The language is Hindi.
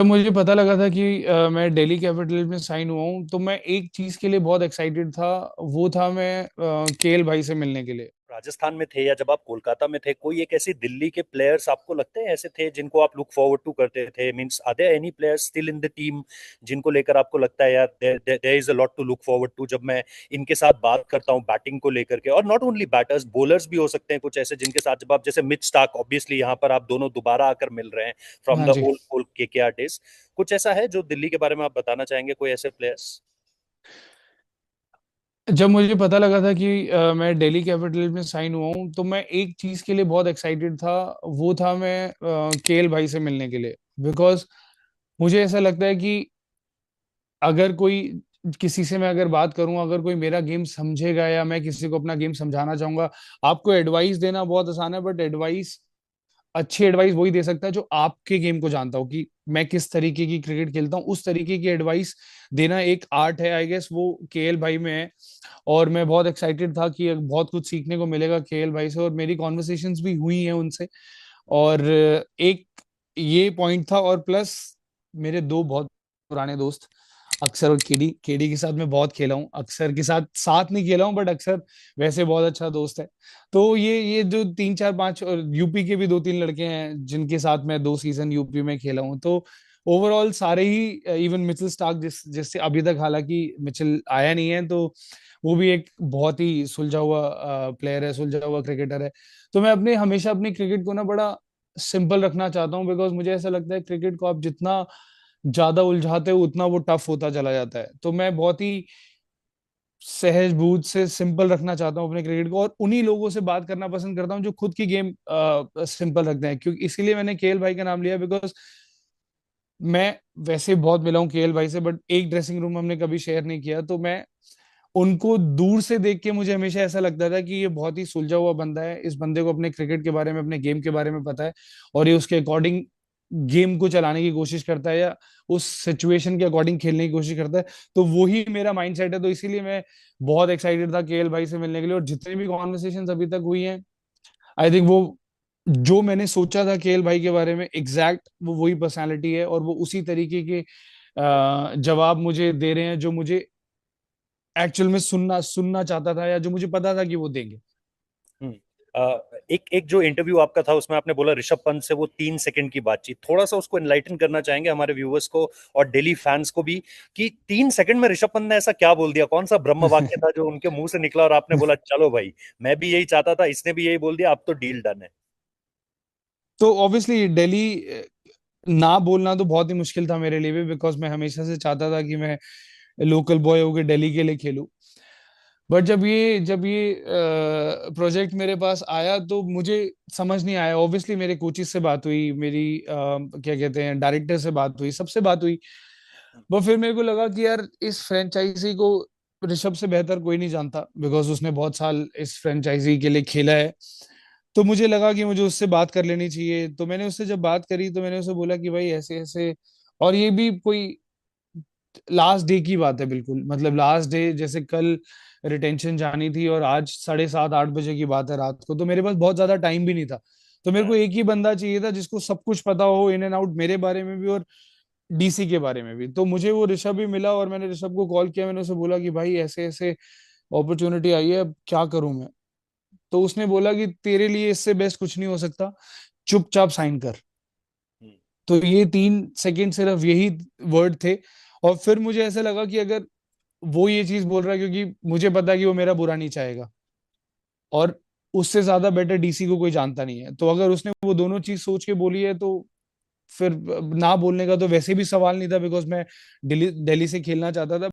जब मुझे पता लगा था कि मैं दिल्ली कैपिटल में साइन हुआ हूँ तो मैं एक चीज के लिए बहुत एक्साइटेड था। वो था मैं केएल भाई से मिलने के लिए। राजस्थान में थे या जब आप कोलकाता में थे, कोई एक ऐसी दिल्ली के प्लेयर्स आपको लगते हैं ऐसे थे जिनको आप लुक फॉरवर्ड टू करते थे? Means are there any players still in the team जिनको लेकर आपको लगता है यार there is a lot to look forward to? जब मैं इनके साथ बात करता हूँ बैटिंग को लेकर के, और नॉट ओनली बैटर्स, बॉलर्स भी हो सकते हैं कुछ ऐसे जिनके साथ जब आप, जैसे मिच स्टार्क, ऑब्वियसली यहाँ पर आप दोनों दोबारा आकर मिल रहे हैं फ्रॉम हाँ द जी। Old old KKR days. कुछ ऐसा है जो दिल्ली के बारे में आप बताना चाहेंगे, कोई ऐसे प्लेयर्स? जब मुझे पता लगा था कि मैं दिल्ली कैपिटल में साइन हुआ हूँ तो मैं एक चीज के लिए बहुत एक्साइटेड था। वो था मैं केएल भाई से मिलने के लिए। बिकॉज मुझे ऐसा लगता है कि अगर कोई किसी से मैं अगर बात करूं, अगर कोई मेरा गेम समझेगा या मैं किसी को अपना गेम समझाना चाहूंगा। आपको एडवाइस देना बहुत आसान है, बट एडवाइस, अच्छी एडवाइस वही दे सकता है जो आपके गेम को जानता हो कि मैं किस तरीके की क्रिकेट खेलता हूँ। उस तरीके की एडवाइस देना एक आर्ट है, आई गेस वो केएल भाई में है। और मैं बहुत एक्साइटेड था कि बहुत कुछ सीखने को मिलेगा केएल भाई से, और मेरी कॉन्वर्सेशंस भी हुई हैं उनसे। और एक ये पॉइंट था, और प्लस मेरे दो बहुत पुराने दोस्त अक्सर और केडी, केडी के साथ मैं बहुत खेला हूँ। अक्सर के साथ साथ नहीं खेला हूँ, बट अक्सर वैसे बहुत अच्छा दोस्त है। तो ये जो तीन चार पांच, और यूपी के भी दो तीन लड़के हैं जिनके साथ मैं 2 सीजन यूपी में खेला हूँ। तो ओवरऑल सारे ही, इवन मिचेल स्टार्क जिससे अभी तक हालांकि मिचेल आया नहीं है, तो वो भी एक बहुत ही सुलझा हुआ प्लेयर है, सुलझा हुआ क्रिकेटर है। तो मैं अपने हमेशा अपनी क्रिकेट को ना बड़ा सिंपल रखना चाहता हूँ। बिकॉज मुझे ऐसा लगता है क्रिकेट को आप जितना ज्यादा उलझाते हो उतना वो टफ होता चला जाता है। तो मैं बहुत ही सहज बूझ से सिंपल रखना चाहता हूँ अपने क्रिकेट को, और उन्हीं लोगों से बात करना पसंद करता हूँ जो खुद की गेम सिंपल रखते हैं। क्योंकि इसीलिए मैंने केएल भाई का नाम लिया, बिकॉज मैं वैसे बहुत मिला हूँ केएल भाई से, बट एक ड्रेसिंग रूम हमने कभी शेयर नहीं किया। तो मैं उनको दूर से देख के मुझे हमेशा ऐसा लगता था कि ये बहुत ही सुलझा हुआ बंदा है, इस बंदे को अपने क्रिकेट के बारे में, अपने गेम के बारे में पता है, और ये उसके अकॉर्डिंग गेम को चलाने की कोशिश करता है, या उस सिचुएशन के अकॉर्डिंग खेलने की कोशिश करता है। तो वही मेरा माइंडसेट है। तो इसीलिए मैं बहुत एक्साइटेड था केएल भाई से मिलने के लिए। और जितनी भी कॉन्वर्सेशन अभी तक हुई हैं, आई थिंक वो जो मैंने सोचा था केएल भाई के बारे में एग्जैक्ट वो वही पर्सनालिटी है, और वो उसी तरीके के जवाब मुझे दे रहे हैं जो मुझे एक्चुअल में सुनना सुनना चाहता था, या जो मुझे पता था कि वो देंगे। हम्म। एक एक जो इंटरव्यू आपका था उसमें आपने बोला ऋषभ पंत से वो 3 सेकंड की बातचीत, थोड़ा सा उसको एनलाइटन करना चाहेंगे हमारे व्यूअर्स को और डेली फैंस को भी, कि 3 सेकंड में ऋषभ पंत ने ऐसा क्या बोल दिया, कौन सा ब्रह्म वाक्य था जो उनके मुंह से निकला और आपने बोला चलो भाई, मैं भी यही चाहता था, इसने भी यही बोल दिया, अब तो डील डन है? तो ऑब्वियसली दिल्ली ना बोलना तो बहुत ही मुश्किल था मेरे लिए भी, बिकॉज मैं हमेशा से चाहता था कि मैं लोकल बॉय होकर दिल्ली के लिए खेलूं। बट जब ये प्रोजेक्ट मेरे पास आया तो मुझे समझ नहीं आया। ऑब्वियसली मेरे कोचिज से बात हुई, मेरी क्या कहते हैं, डायरेक्टर से बात हुई, सबसे बात हुई। वो फिर मेरे को लगा कि यार इस फ्रेंचाइजी को ऋषभ से बेहतर कोई नहीं जानता, बिकॉज उसने बहुत साल इस फ्रेंचाइजी के लिए खेला है। तो मुझे लगा कि मुझे उससे बात कर लेनी चाहिए। तो मैंने उससे जब बात करी तो मैंने उससे बोला कि भाई ऐसे ऐसे, और ये भी कोई लास्ट डे की बात है बिल्कुल, मतलब लास्ट डे, जैसे कल रिटेंशन जानी थी और आज 7:30 8 बजे की बात है रात को। तो मेरे पास बहुत ज्यादा टाइम भी नहीं था। तो मेरे को एक ही बंदा चाहिए था जिसको सब कुछ पता हो, इन एंड आउट, मेरे बारे में भी और डीसी के बारे में भी। तो मुझे वो ऋषभ भी मिला, और मैंने ऋषभ को कॉल किया। मैंने उसे बोला कि भाई ऐसे ऐसे अपॉर्चुनिटी आई है, अब क्या करूं मैं। तो उसने बोला कि तेरे लिए इससे बेस्ट कुछ नहीं हो सकता, चुपचाप साइन कर। तो ये 3 सेकंड सिर्फ यही वर्ड थे। और फिर मुझे ऐसा लगा कि अगर वो ये चीज बोल रहा है, क्योंकि मुझे पता है कि वो मेरा बुरा नहीं चाहेगा, और उससे ज्यादा बेटर डीसी को कोई जानता नहीं है। तो अगर उसने वो दोनों चीज सोच के बोली है, तो फिर ना बोलने का तो वैसे भी सवाल नहीं था, बिकॉज मैं दिल्ली दिल्ली से खेलना चाहता था।